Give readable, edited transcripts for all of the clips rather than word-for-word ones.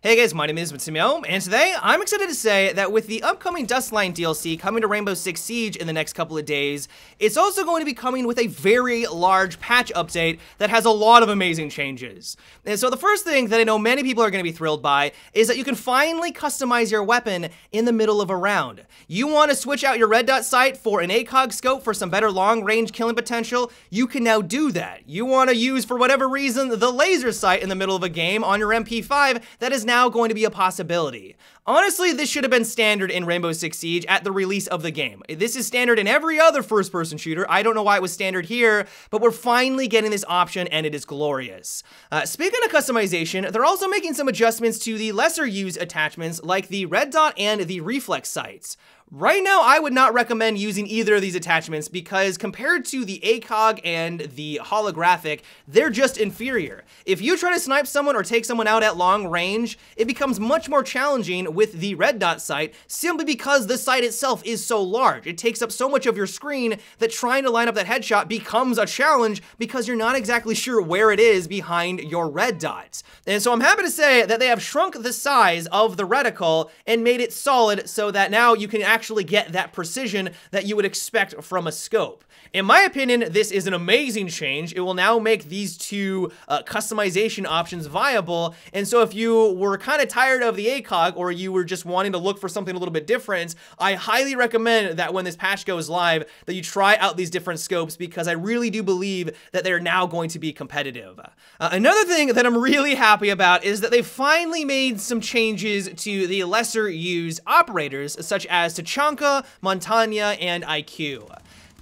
Hey guys, my name is Matsumo, and today I'm excited to say that with the upcoming Dustline DLC coming to Rainbow Six Siege in the next couple of days, it's also going to be coming with a very large patch update that has a lot of amazing changes. And so the first thing that I know many people are going to be thrilled by is that you can finally customize your weapon in the middle of a round. You want to switch out your red dot sight for an ACOG scope for some better long-range killing potential, you can now do that. You want to use, for whatever reason, the laser sight in the middle of a game on your MP5, that is now going to be a possibility. Honestly, this should have been standard in Rainbow Six Siege at the release of the game. This is standard in every other first-person shooter. I don't know why it was standard here, but we're finally getting this option, and it is glorious. Speaking of customization, they're also making some adjustments to the lesser-used attachments like the red dot and the reflex sights. Right now, I would not recommend using either of these attachments because compared to the ACOG and the holographic, they're just inferior. If you try to snipe someone or take someone out at long range, it becomes much more challenging with the red dot sight simply because the sight itself is so large. It takes up so much of your screen that trying to line up that headshot becomes a challenge because you're not exactly sure where it is behind your red dot. And so I'm happy to say that they have shrunk the size of the reticle and made it solid so that now you can actually get that precision that you would expect from a scope. In my opinion, this is an amazing change. It will now make these two customization options viable, and so if you were kind of tired of the ACOG or you were just wanting to look for something a little bit different, I highly recommend that when this patch goes live that you try out these different scopes because I really do believe that they're now going to be competitive. Another thing that I'm really happy about is that they finally made some changes to the lesser used operators such as Tachanka, Montanya, and IQ.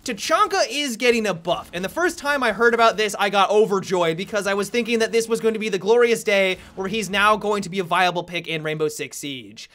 Tachanka is getting a buff, and the first time I heard about this, I got overjoyed because I was thinking that this was going to be the glorious day where he's now going to be a viable pick in Rainbow Six Siege.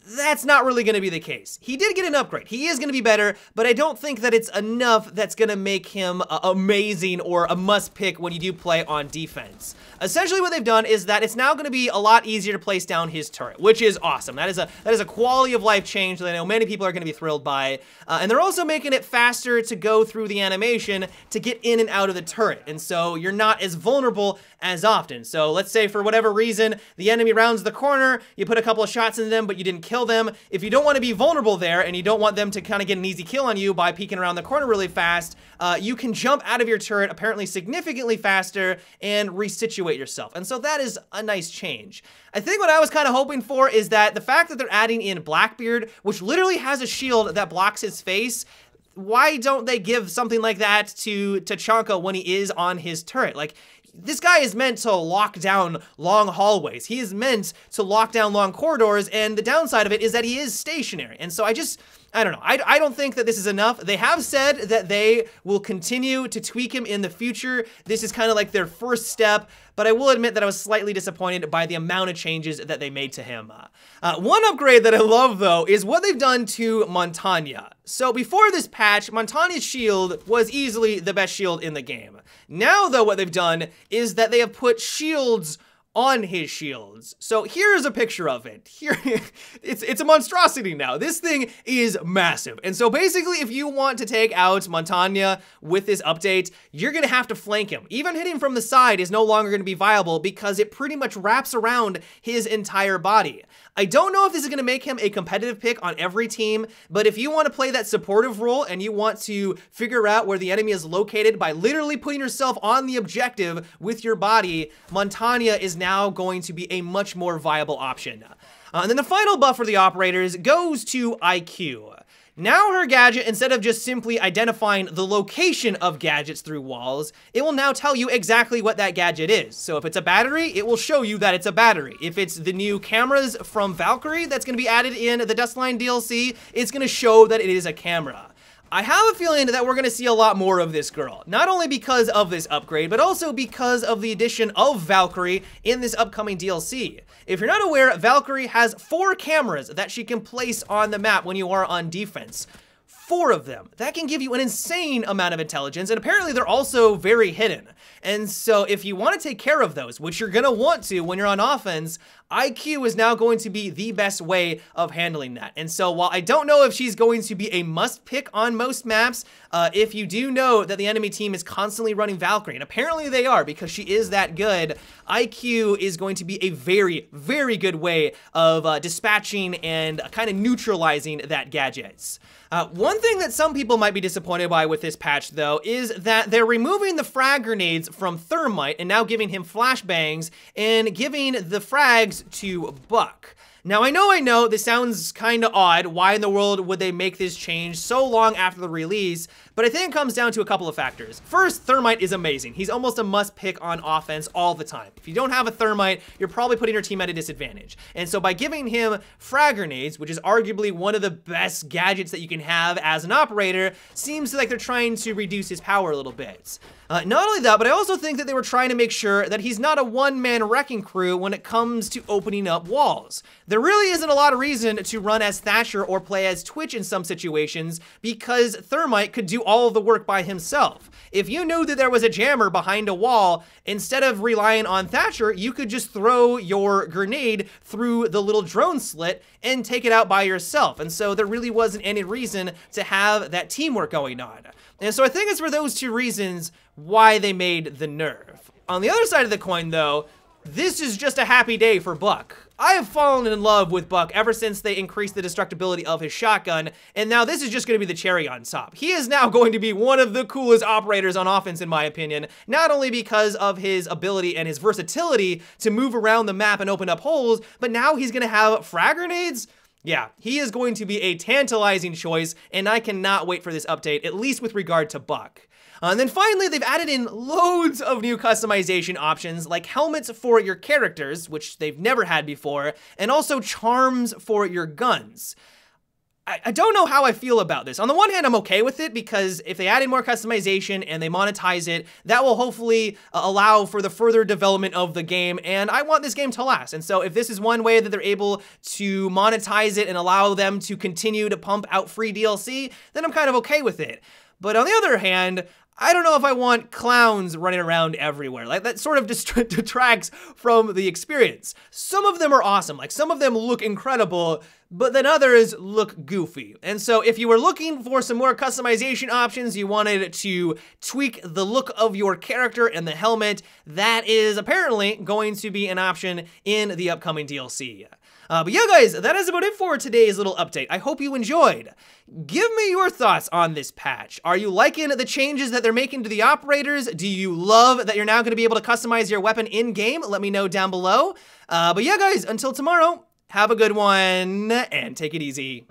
That's not really going to be the case. He did get an upgrade. He is going to be better, but I don't think that it's enough that's going to make him amazing or a must pick when you do play on defense. Essentially what they've done is that it's now going to be a lot easier to place down his turret, which is awesome. That is a quality of life change that I know many people are going to be thrilled by. And they're also making it faster to go through the animation to get in and out of the turret. And so you're not as vulnerable as often. So let's say for whatever reason, the enemy rounds the corner, you put a couple of shots in them, but you didn't kill them. If you don't want to be vulnerable there and you don't want them to kind of get an easy kill on you by peeking around the corner really fast, you can jump out of your turret apparently significantly faster and resituate yourself. And so that is a nice change. I think what I was kind of hoping for is that the fact that they're adding in Blackbeard, which literally has a shield that blocks his face, why don't they give something like that to Tachanka when he is on his turret? Like, this guy is meant to lock down long hallways. He is meant to lock down long corridors, and the downside of it is that he is stationary. And so I don't know. I don't think that this is enough. They have said that they will continue to tweak him in the future. This is kind of like their first step, but I will admit that I was slightly disappointed by the amount of changes that they made to him. One upgrade that I love, though, is what they've done to Montanya. So before this patch, Montanya's shield was easily the best shield in the game. Now, though, what they've done is that they have put shields on his shields. So here's a picture of it. Here, it's a monstrosity now. This thing is massive. And so basically, if you want to take out Montanya with this update, you're gonna have to flank him. Even hitting from the side is no longer gonna be viable because it pretty much wraps around his entire body. I don't know if this is gonna make him a competitive pick on every team, but if you want to play that supportive role and you want to figure out where the enemy is located by literally putting yourself on the objective with your body, Montanya is now going to be a much more viable option. And then the final buff for the operators goes to IQ. Now her gadget, instead of just simply identifying the location of gadgets through walls, it will now tell you exactly what that gadget is. So if it's a battery, it will show you that it's a battery. If it's the new cameras from Valkyrie that's going to be added in the Dustline DLC, it's going to show that it is a camera. I have a feeling that we're going to see a lot more of this girl, not only because of this upgrade, but also because of the addition of Valkyrie in this upcoming DLC. If you're not aware, Valkyrie has 4 cameras that she can place on the map when you are on defense. 4 of them. That can give you an insane amount of intelligence, and apparently they're also very hidden. And so if you want to take care of those, which you're going to want to when you're on offense, IQ is now going to be the best way of handling that. And so while I don't know if she's going to be a must pick on most maps, if you do know that the enemy team is constantly running Valkyrie, and apparently they are because she is that good, IQ is going to be a very, very good way of dispatching and kind of neutralizing that gadgets. One thing that some people might be disappointed by with this patch, though, is that they're removing the frag grenades from Thermite and now giving him flashbangs and giving the frags to Buck. Now, I know this sounds kind of odd. Why in the world would they make this change so long after the release? But I think it comes down to a couple of factors. First, Thermite is amazing. He's almost a must pick on offense all the time. If you don't have a Thermite, you're probably putting your team at a disadvantage. And so by giving him frag grenades, which is arguably one of the best gadgets that you can have as an operator, seems like they're trying to reduce his power a little bit. Not only that, but I also think that they were trying to make sure that he's not a one-man wrecking crew when it comes to opening up walls. There really isn't a lot of reason to run as Thatcher or play as Twitch in some situations because Thermite could do all of the work by himself. If you knew that there was a jammer behind a wall, instead of relying on Thatcher, you could just throw your grenade through the little drone slit and take it out by yourself. And so there really wasn't any reason to have that teamwork going on. And so I think it's for those two reasons why they made the nerf. On the other side of the coin, though, this is just a happy day for Buck. I have fallen in love with Buck ever since they increased the destructibility of his shotgun, and now this is just going to be the cherry on top. He is now going to be one of the coolest operators on offense, in my opinion, not only because of his ability and his versatility to move around the map and open up holes, but now he's going to have frag grenades. Yeah, he is going to be a tantalizing choice, and I cannot wait for this update, at least with regard to Buck. And then finally, they've added in loads of new customization options, like helmets for your characters, which they've never had before, and also charms for your guns. I don't know how I feel about this. On the one hand, I'm okay with it because if they add in more customization and they monetize it, that will hopefully allow for the further development of the game, and I want this game to last. And so if this is one way that they're able to monetize it and allow them to continue to pump out free DLC, then I'm kind of okay with it. But on the other hand, I don't know if I want clowns running around everywhere. Like, that sort of detracts from the experience. Some of them are awesome. Like, some of them look incredible, but then others look goofy. And so if you were looking for some more customization options, you wanted to tweak the look of your character and the helmet, that is apparently going to be an option in the upcoming DLC. But yeah, guys, that is about it for today's little update. I hope you enjoyed. Give me your thoughts on this patch. Are you liking the changes that they're making to the operators? Do you love that you're now going to be able to customize your weapon in-game? Let me know down below. But yeah, guys, until tomorrow, have a good one and take it easy.